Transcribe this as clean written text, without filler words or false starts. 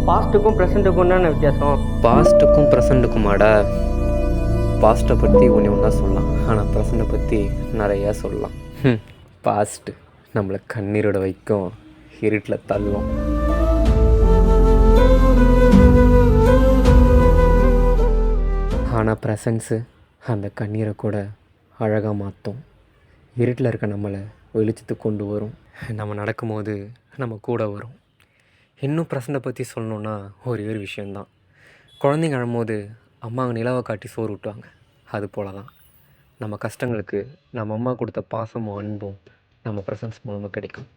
பாஸ்ட்டுக்கும் ப்ரெசண்ட்டுக்கும் என்னென்ன வித்தியாசம்? பாஸ்ட்டுக்கும் ப்ரெசண்ட்டுக்குமாடா? பாஸ்ட்டை பற்றி ஒன்று ஒன்றா சொல்லலாம், ஆனால் ப்ரெசண்ட்டை பற்றி நிறையா சொல்லலாம். பாஸ்ட்டு நம்மளை கண்ணீரோட வைக்கும், இருட்டில் தள்ளும். ஆனால் ப்ரெசன்ஸு அந்த கண்ணீரை கூட அழகாக மாற்றும். இருட்டில் இருக்க நம்மளை வெளிச்சத்துக்கு கொண்டு வரும். நம்ம நடக்கும்போது நம்ம கூட வரும். இன்னும் ப்ரெசண்ட்டை பற்றி சொல்லணுன்னா ஒரே ஒரு விஷயந்தான். குழந்தைங்க அழும்போது அம்மாங்க நிலாவை காட்டி சோறு ஊட்டுவாங்க. அது போல தான் நம்ம கஷ்டங்களுக்கு நம்ம அம்மா கொடுத்த பாசமும் அன்பும் நம்ம ப்ரெசன்ஸ் மூலமாக கிடைக்கும்.